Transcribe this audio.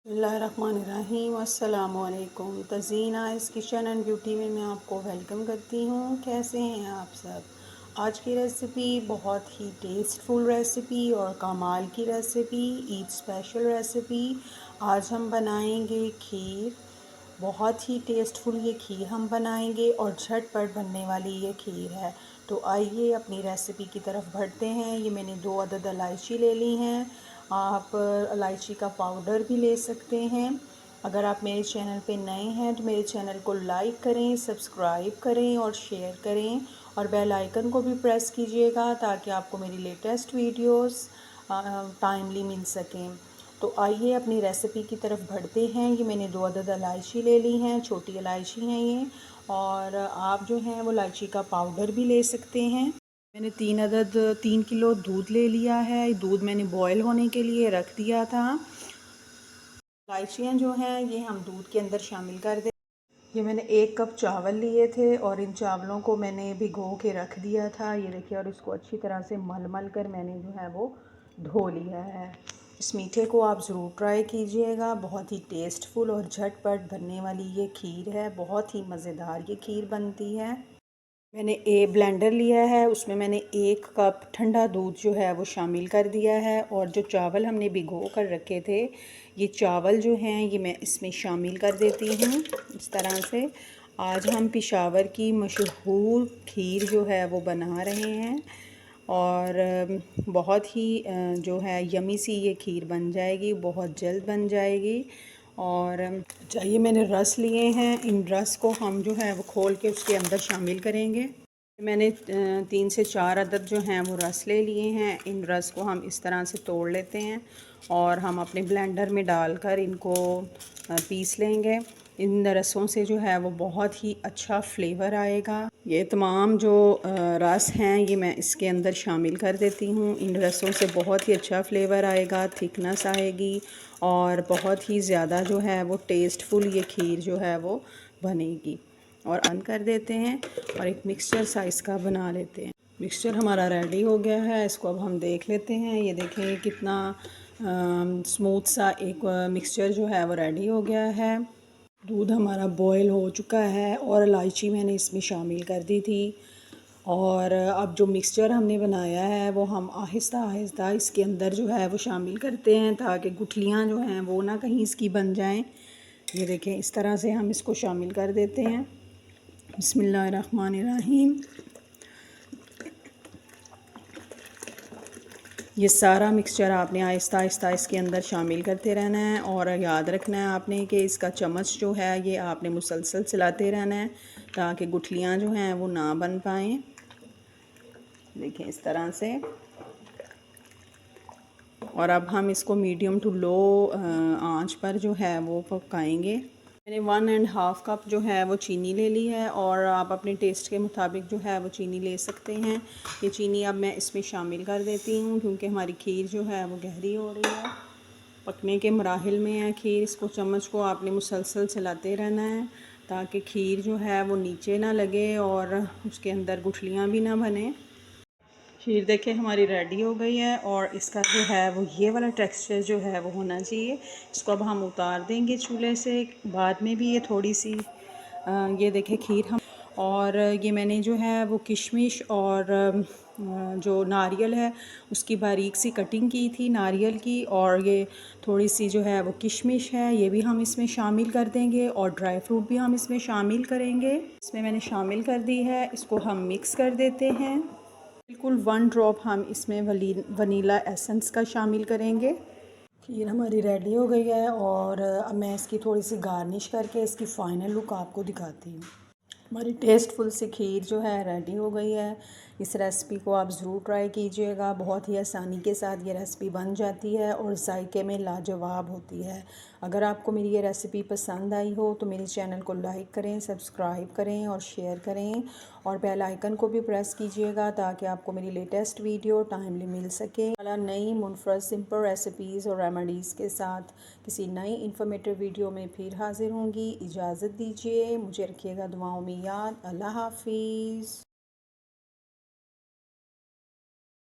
बिस्मिल्लाहिर्रहमानिर्रहीम। अस्सलामुअलैकुम। तज़ीना इस किचन एंड ब्यूटी में मैं आपको वेलकम करती हूँ। कैसे हैं आप सब? आज की रेसिपी बहुत ही टेस्टफुल रेसिपी और कमाल की रेसिपी, ईद स्पेशल रेसिपी। आज हम बनाएंगे खीर। बहुत ही टेस्टफुल ये खीर हम बनाएंगे और झटपट बनने वाली ये खीर है। तो आइए अपनी रेसिपी की तरफ बढ़ते हैं। ये मैंने 2 अदद इलायची ले ली हैं। आप इलायची का पाउडर भी ले सकते हैं। अगर आप मेरे चैनल पे नए हैं तो मेरे चैनल को लाइक करें, सब्सक्राइब करें और शेयर करें और बेल आइकन को भी प्रेस कीजिएगा ताकि आपको मेरी लेटेस्ट वीडियोस टाइमली मिल सकें। तो आइए अपनी रेसिपी की तरफ बढ़ते हैं। ये मैंने 2 अदद इलायची ले ली हैं, छोटी इलायची हैं ये। और आप जो हैं वो इलायची का पाउडर भी ले सकते हैं। मैंने 3 किलो दूध ले लिया है। दूध मैंने बॉयल होने के लिए रख दिया था। इलायचियाँ जो हैं ये हम दूध के अंदर शामिल कर दें। ये मैंने 1 कप चावल लिए थे और इन चावलों को मैंने भिगो के रख दिया था। ये देखिए, और इसको अच्छी तरह से मल कर मैंने जो है वो धो लिया है। इस मीठे को आप ज़रूर ट्राई कीजिएगा। बहुत ही टेस्टफुल और झटपट बनने वाली ये खीर है। बहुत ही मज़ेदार ये खीर बनती है। मैंने ब्लेंडर लिया है, उसमें मैंने 1 कप ठंडा दूध जो है वो शामिल कर दिया है। और जो चावल हमने भिगो कर रखे थे, ये चावल जो हैं ये मैं इसमें शामिल कर देती हूँ इस तरह से। आज हम पेशावर की मशहूर खीर जो है वो बना रहे हैं और बहुत ही जो है यमी सी ये खीर बन जाएगी, बहुत जल्द बन जाएगी। और चाहिए मैंने रस लिए हैं। इन रस को हम जो है वो खोल के उसके अंदर शामिल करेंगे। मैंने 3 से 4 अदद जो हैं वो रस ले लिए हैं। इन रस को हम इस तरह से तोड़ लेते हैं और हम अपने ब्लेंडर में डालकर इनको पीस लेंगे। इन रसों से जो है वो बहुत ही अच्छा फ्लेवर आएगा। ये तमाम जो रस हैं ये मैं इसके अंदर शामिल कर देती हूँ। इन रसों से बहुत ही अच्छा फ्लेवर आएगा, थिकनेस आएगी और बहुत ही ज़्यादा जो है वो टेस्टफुल ये खीर जो है वो बनेगी। और अन कर देते हैं और एक मिक्सचर साइज़ का बना लेते हैं। मिक्सचर हमारा रेडी हो गया है। इसको अब हम देख लेते हैं। ये देखें कितना स्मूथ सा एक मिक्सचर जो है वो रेडी हो गया है। दूध हमारा बॉयल हो चुका है और इलायची मैंने इसमें शामिल कर दी थी। और अब जो मिक्सचर हमने बनाया है वो हम आहिस्ता आहिस्ता इसके अंदर जो है वो शामिल करते हैं ताकि गुठलियाँ जो हैं वो ना कहीं इसकी बन जाएं। ये देखें, इस तरह से हम इसको शामिल कर देते हैं। बिस्मिल्लाहिर्रहमानिर्रहीम। ये सारा मिक्सचर आपने आहिस्ता आहिस्ता इसके अंदर शामिल करते रहना है और याद रखना है आपने कि इसका चम्मच जो है ये आपने मुसलसल चलाते रहना है ताकि गुठलियाँ जो हैं वो ना बन पाएँ। देखें इस तरह से। और अब हम इसको मीडियम टू लो आंच पर जो है वो पकाएंगे। मैंने 1.5 कप जो है वो चीनी ले ली है और आप अपने टेस्ट के मुताबिक जो है वो चीनी ले सकते हैं। ये चीनी अब मैं इसमें शामिल कर देती हूँ क्योंकि हमारी खीर जो है वो गहरी हो रही है, पकने के मराहिल में है खीर। इसको चम्मच को आपने मुसलसल चलाते रहना है ताकि खीर जो है वो नीचे ना लगे और उसके अंदर गुठलियाँ भी ना बने। खीर देखें हमारी रेडी हो गई है और इसका जो है वो ये वाला टेक्सचर जो है वो होना चाहिए। इसको अब हम उतार देंगे चूल्हे से। बाद में भी ये थोड़ी सी ये देखें खीर हम। और ये मैंने जो है वो किशमिश और जो नारियल है उसकी बारीक सी कटिंग की थी नारियल की, और ये थोड़ी सी जो है वो किशमिश है ये भी हम इसमें शामिल कर देंगे और ड्राई फ्रूट भी हम इसमें शामिल करेंगे। इसमें मैंने शामिल कर दी है। इसको हम मिक्स कर देते हैं। बिल्कुल 1 ड्रॉप हम इसमें वनीला एसेंस का शामिल करेंगे। खीर हमारी रेडी हो गई है और अब मैं इसकी थोड़ी सी गार्निश करके इसकी फ़ाइनल लुक आपको दिखाती हूँ। हमारी टेस्टफुल सी खीर जो है रेडी हो गई है। इस रेसिपी को आप ज़रूर ट्राई कीजिएगा। बहुत ही आसानी के साथ ये रेसिपी बन जाती है और जायके में लाजवाब होती है। अगर आपको मेरी ये रेसिपी पसंद आई हो तो मेरे चैनल को लाइक करें, सब्सक्राइब करें और शेयर करें और बेल आइकन को भी प्रेस कीजिएगा ताकि आपको मेरी लेटेस्ट वीडियो टाइमली मिल सके। वाला नई मुनफरद सिंपल रेसिपीज़ और रेमेडीज़ के साथ किसी नई इन्फॉर्मेटिव वीडियो में फिर हाजिर होंगी। इजाज़त दीजिए, मुझे रखिएगा दुआओं में याद। अल्लाह हाफिज़।